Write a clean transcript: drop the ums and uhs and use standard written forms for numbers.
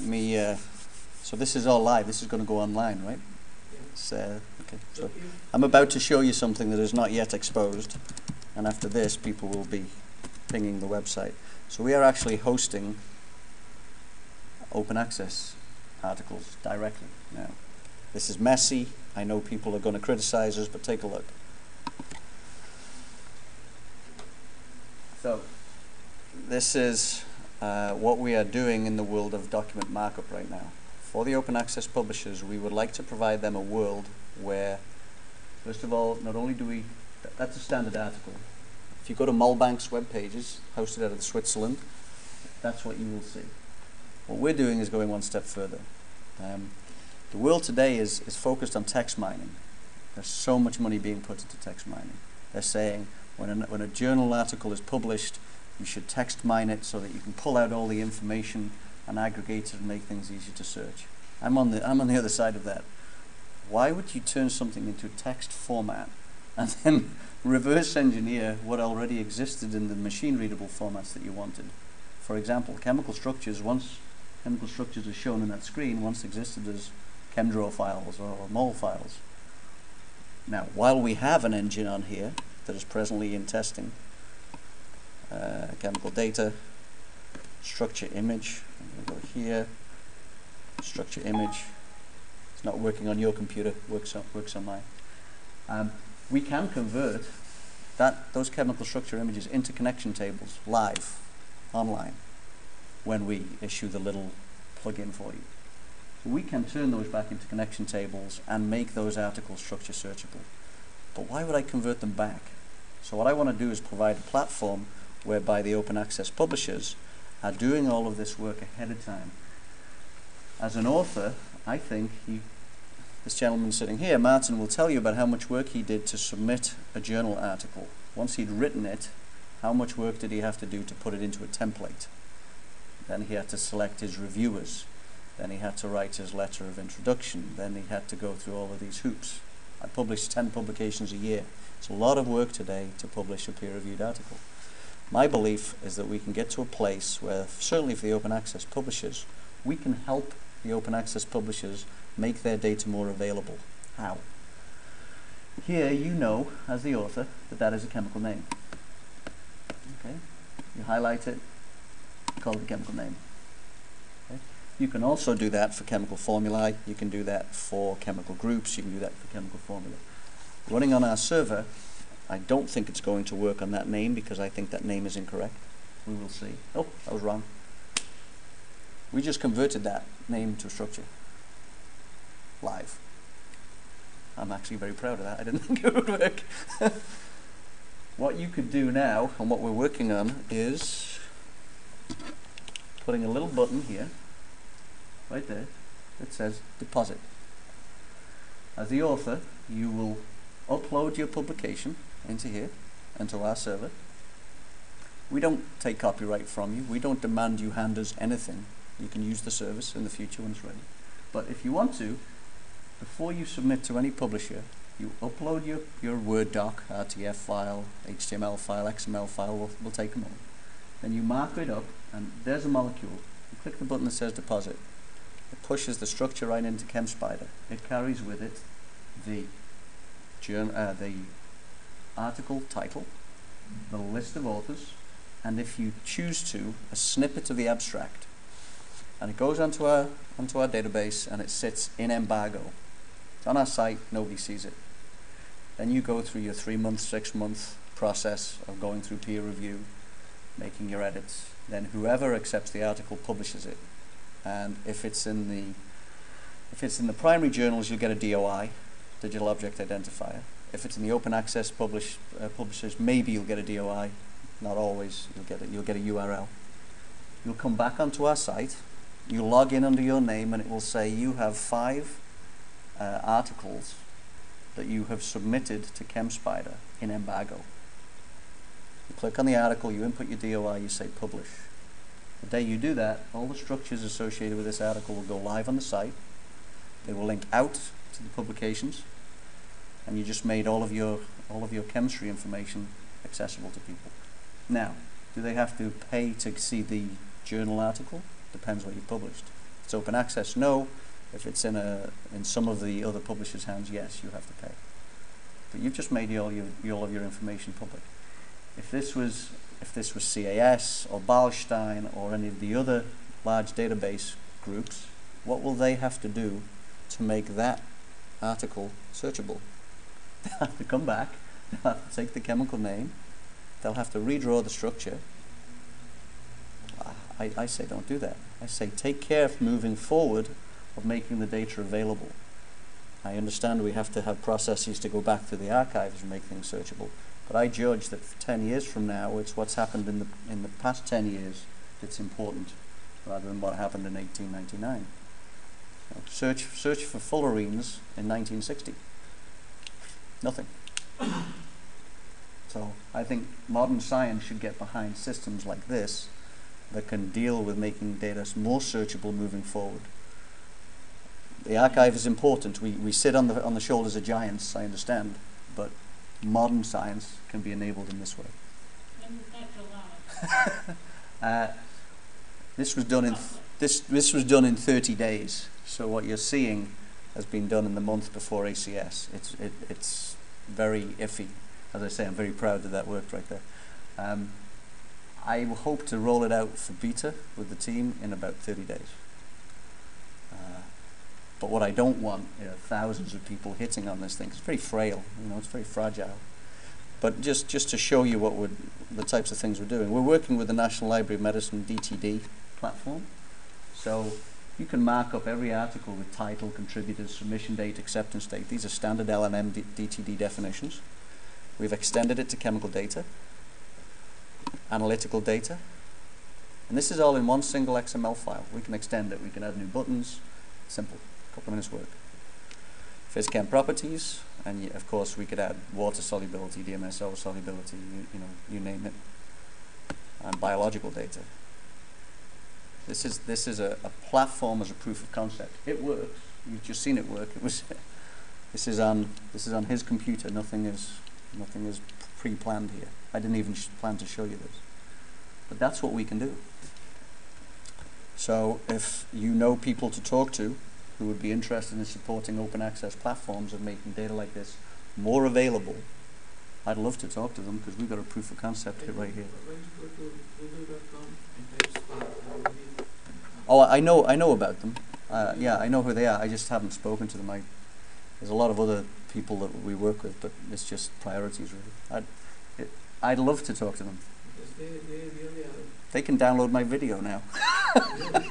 So this is all live. This is going to go online, right? Okay. So I'm about to show you something that is not yet exposed, and after this, people will be pinging the website. So we are actually hosting open access articles directly now. This is messy. I know people are going to criticize us, but take a look. So this is what we are doing in the world of document markup right now. For the open access publishers, we would like to provide them a world where, first of all, not only do we, that's a standard article. If you go to Mulbank's web pages, hosted out of Switzerland, that's what you will see. What we're doing is going one step further. The world today is focused on text mining. There's so much money being put into text mining. They're saying when a journal article is published, you should text mine it so that you can pull out all the information and aggregate it and make things easier to search. I'm on the other side of that. Why would you turn something into text format and then reverse engineer what already existed in the machine readable formats that you wanted? For example, chemical structures are shown on that screen once existed as ChemDraw files or mol files. Now, while we have an engine on here that is presently in testing, chemical data, structure image, I'm going to go here, structure image. It's not working on your computer, works on mine. We can convert those chemical structure images into connection tables live, online, when we issue the little plugin for you. So we can turn those back into connection tables and make those articles structure searchable. But why would I convert them back? So what I want to do is provide a platform whereby the open access publishers are doing all of this work ahead of time. As an author, I think this gentleman sitting here, Martin, will tell you about how much work he did to submit a journal article. Once he'd written it, how much work did he have to do to put it into a template? Then he had to select his reviewers. Then he had to write his letter of introduction. Then he had to go through all of these hoops. I publish 10 publications a year. It's a lot of work today to publish a peer-reviewed article. My belief is that we can get to a place where, certainly for the open access publishers, we can help the open access publishers make their data more available. How? Here you know, as the author, that that is a chemical name. Okay? You highlight it, call it a chemical name. Okay? You can also do that for chemical formulae, you can do that for chemical groups, you can do that for chemical formula. Running on our server, I don't think it's going to work on that name because I think that name is incorrect. We will see. Oh, I was wrong. We just converted that name to structure live. I'm actually very proud of that. I didn't think it would work. What you could do now, and what we're working on, is putting a little button here, right there, that says deposit. As the author, you will upload your publication into here, into our server. We don't take copyright from you. We don't demand you hand us anything. You can use the service in the future when it's ready. But if you want to, before you submit to any publisher, you upload your Word doc, RTF file, HTML file, XML file, we'll take them all. Then you mark it up, and there's a molecule. You click the button that says deposit. It pushes the structure right into ChemSpider. It carries with it the article title, the list of authors, and if you choose to, a snippet of the abstract. And it goes onto our database and it sits in embargo. It's on our site, nobody sees it. Then you go through your 3-month, 6-month process of going through peer review, making your edits. Then whoever accepts the article publishes it. And if it's in the primary journals, you'll get a DOI, Digital Object Identifier. If it's in the open access publishers, maybe you'll get a DOI. Not always. You'll get a URL. You'll come back onto our site. You log in under your name, and it will say you have 5 articles that you have submitted to ChemSpider in embargo. You click on the article, you input your DOI, you say publish. The day you do that, all the structures associated with this article will go live on the site. They will link out to the publications, and you just made all of your chemistry information accessible to people. Now, do they have to pay to see the journal article? Depends what you published. it's open access, no. If it's in some of the other publishers' hands, yes, you have to pay. But you've just made all of your information public. If this was CAS or Ballstein or any of the other large database groups, what will they have to do to make that article searchable? They'll have to come back, they'll have to take the chemical name, they'll have to redraw the structure. I say don't do that. I say take care of moving forward of making the data available. I understand we have to have processes to go back to the archives and make things searchable, but I judge that 10 years from now, it's what's happened in the past 10 years that's important, rather than what happened in 1899. Search for fullerenes in 1960. Nothing. So I think modern science should get behind systems like this that can deal with making data more searchable moving forward. The archive is important. We sit on the shoulders of giants, I understand, but modern science can be enabled in this way. This was done in 30 days. So what you're seeing has been done in the month before ACS. It's very iffy. As I say, I'm very proud that that worked right there. I hope to roll it out for beta with the team in about 30 days. But what I don't want are thousands of people hitting on this thing. It's very frail, it's very fragile. But just to show you the types of things we're doing. We're working with the National Library of Medicine DTD platform. So you can mark up every article with title, contributors, submission date, acceptance date. These are standard LNM DTD definitions. We've extended it to chemical data, analytical data, and this is all in one single XML file. We can extend it, we can add new buttons, simple, a couple of minutes work. Physchem properties, and of course we could add water solubility, DMSO solubility, you name it, and biological data. This is a platform as a proof of concept. It works. You've just seen it work. This is on his computer. Nothing is pre-planned here. I didn't even plan to show you this. But that's what we can do. So if you know people to talk to who would be interested in supporting open access platforms and making data like this more available, I'd love to talk to them because we've got a proof of concept right here. Oh, I know about them. Yeah, I know who they are. I just haven't spoken to them. There's a lot of other people that we work with, but it's just priorities, really. I'd love to talk to them. Because they really are. They can download my video now. Really?